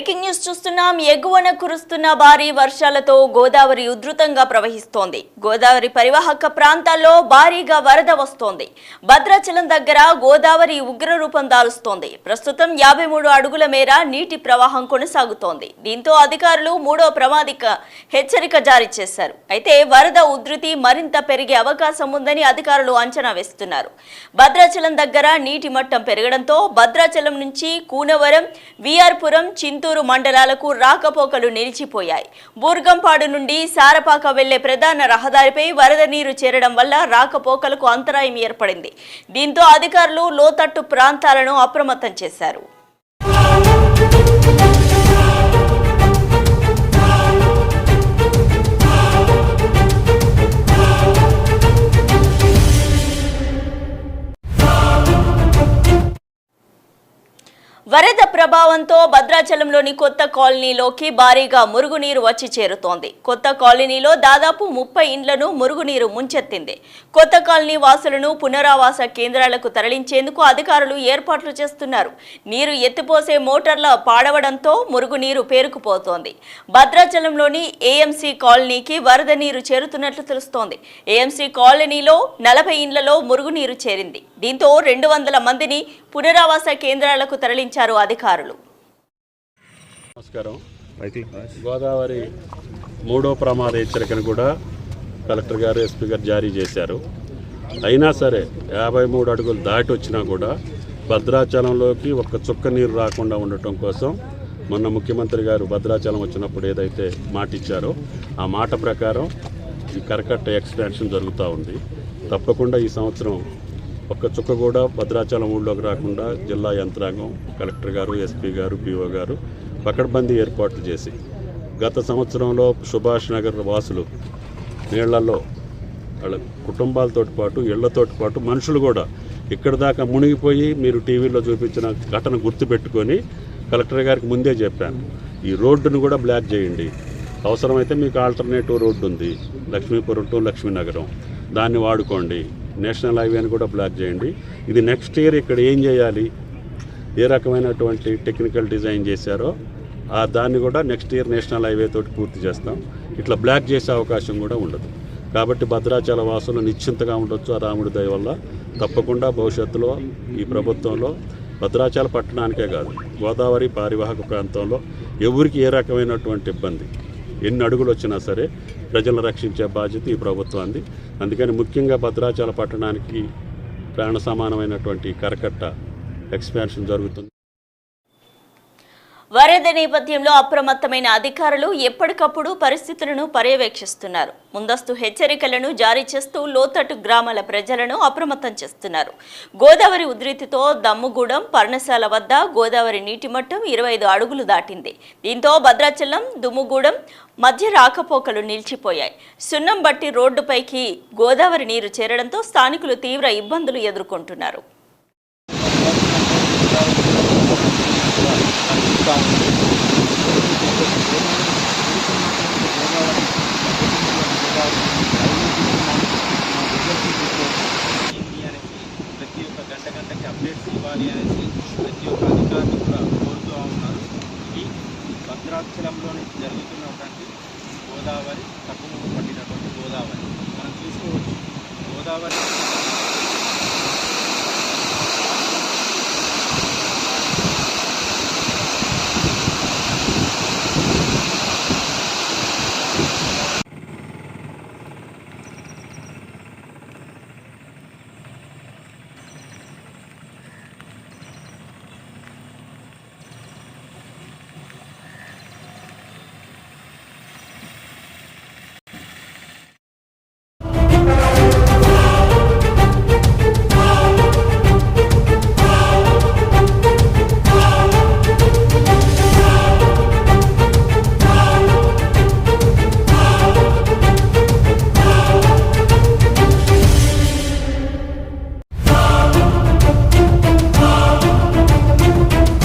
Breaking news చూస్తున్నాం. ఎగువన కురుస్తున్న భారీ వర్షాలతో గోదావరి ఉధృతంగా ప్రవహిస్తోంది. గోదావరి పరివాహక ప్రాంతాల్లో భారీగా వరద వస్తోంది. భద్రాచలం దగ్గర గోదావరి ఉగ్రరూపం దాలుస్తోంది. ప్రస్తుతం 53 అడుగుల మేర నీటి ప్రవాహం కొనసాగుతోంది. దీంతో అధికారులు 3వ ప్రమాదిక హెచ్చరిక జారీ చేశారు. అయితే వరద ఉధృతి మరింత పెరిగే అవకాశం ఉందని అధికారులు అంచనా వేస్తున్నారు. భద్రాచలం దగ్గర నీటి మట్టం పెరగడంతో భద్రాచలం నుంచి కూనవరం, విఆర్పురం, చింతూరు మండలాలకు రాకపోకలు నిలిచిపోయాయి. బూర్గంపాడు నుండి సారపాక వెళ్లే ప్రధాన రహదారిపై వరద నీరు చేరడం వల్ల రాకపోకలకు అంతరాయం ఏర్పడింది. దీంతో అధికారులు లోతట్టు ప్రాంతాలను అప్రమత్తం చేశారు. వరద ప్రభావంతో భద్రాచలంలోని కొత్త కాలనీలోకి భారీగా మురుగునీరు వచ్చి చేరుతోంది. కొత్త కాలనీలో దాదాపు 30 ఇండ్లను మురుగునీరు ముంచెత్తింది. కొత్త కాలనీ వాసులను పునరావాస కేంద్రాలకు తరలించేందుకు అధికారులు ఏర్పాట్లు చేస్తున్నారు. నీరు ఎత్తిపోసే మోటార్ల పాడవడంతో మురుగునీరు పేరుకుపోతోంది. భద్రాచలంలోని ఏఎంసీ కాలనీకి వరద నీరు చేరుతున్నట్లు తెలుస్తోంది. ఏఎంసీ కాలనీలో 40 ఇండ్లలో మురుగునీరు చేరింది. దీంతో 200 మందిని పునరావాస కేంద్రాలకు తరలించారు అధికారులు. నమస్కారం. గోదావరి 3వ ప్రమాద హెచ్చరికను కూడా కలెక్టర్ గారు, ఎస్పీ గారు జారీ చేశారు. అయినా సరే 53 అడుగులు దాటి వచ్చినా కూడా భద్రాచలంలోకి ఒక్క చుక్క నీరు రాకుండా ఉండటం కోసం మొన్న ముఖ్యమంత్రి గారు భద్రాచలం వచ్చినప్పుడు ఏదైతే మాట ఇచ్చారో ఆ మాట ప్రకారం ఈ కరకట్ట ఎక్స్పాన్షన్ జరుగుతూ ఉంది. తప్పకుండా ఈ సంవత్సరం ఒక్క చుక్క కూడా భద్రాచలం ఊళ్ళోకి రాకుండా జిల్లా యంత్రాంగం, కలెక్టర్ గారు, ఎస్పీ గారు, పిఓ గారు పకడ్బందీ ఏర్పాట్లు చేసి, గత సంవత్సరంలో సుభాష్ నగర్ వాసులు నీళ్లలో వాళ్ళ కుటుంబాలతో పాటు ఇళ్లతో పాటు మనుషులు కూడా ఇక్కడి దాకా మునిగిపోయి మీరు టీవీలో చూపించిన ఘటన గుర్తుపెట్టుకొని కలెక్టర్ గారికి ముందే చెప్పాను, ఈ రోడ్డును కూడా బ్లాక్ చేయండి. అవసరమైతే మీకు ఆల్టర్నేటివ్ రోడ్డు ఉంది, లక్ష్మీపురం టు లక్ష్మీనగరం, దాన్ని వాడుకోండి. నేషనల్ హైవేని కూడా బ్లాక్ చేయండి. ఇది నెక్స్ట్ ఇయర్ ఇక్కడ ఏం చేయాలి, ఏ రకమైనటువంటి టెక్నికల్ డిజైన్ చేశారో దాన్ని కూడా నెక్స్ట్ ఇయర్ నేషనల్ హైవే తోటి పూర్తి చేస్తాం. ఇట్లా బ్లాక్ చేసే అవకాశం కూడా ఉండదు. కాబట్టి భద్రాచల వాసులు నిశ్చింతగా ఉండొచ్చు. ఆ రాముడి దయ వల్ల తప్పకుండా భవిష్యత్తులో ఈ ప్రభుత్వంలో భద్రాచల పట్టణానికే కాదు, గోదావరి పరివాహక ప్రాంతంలో ఎవరికి ఏ రకమైనటువంటి ఇబ్బంది, ఎన్ని అడుగులు వచ్చినా సరే ప్రజలను రక్షించే బాధ్యత ఈ ప్రభుత్వాన్ని. అందుకని ముఖ్యంగా భద్రాచల పట్టణానికి ప్రాణ సమానమైనటువంటి కరకట్ట ఎక్స్పాన్షన్ జరుగుతుంది. వరద నేపథ్యంలో అప్రమత్తమైన అధికారులు ఎప్పటికప్పుడు పరిస్థితులను పర్యవేక్షిస్తున్నారు. ముందస్తు హెచ్చరికలను జారీ చేస్తూ లోతట్టు గ్రామాల ప్రజలను అప్రమత్తం చేస్తున్నారు. గోదావరి ఉధృతితో దమ్ముగూడెం, పర్ణశాల వద్ద గోదావరి నీటి మట్టం 25 అడుగులు దాటింది. దీంతో భద్రాచలం, దుమ్ముగూడెం మధ్య రాకపోకలు నిలిచిపోయాయి. సున్నంబట్టి రోడ్డుపైకి గోదావరి నీరు చేరడంతో స్థానికులు తీవ్ర ఇబ్బందులు ఎదుర్కొంటున్నారు. ప్రతి ఒక్క గంటకి అప్డేట్స్ ఇవ్వాలి అనేసి ప్రతి ఒక్క అధికారులు కూడా కోరుతూ ఉన్నారు. ఇది భద్రాచలంలోని జరుగుతున్నటువంటి గోదావరి తగ్గుముఖం పట్టినటువంటి గోదావరి మనం చూసుకోవచ్చు. గోదావరి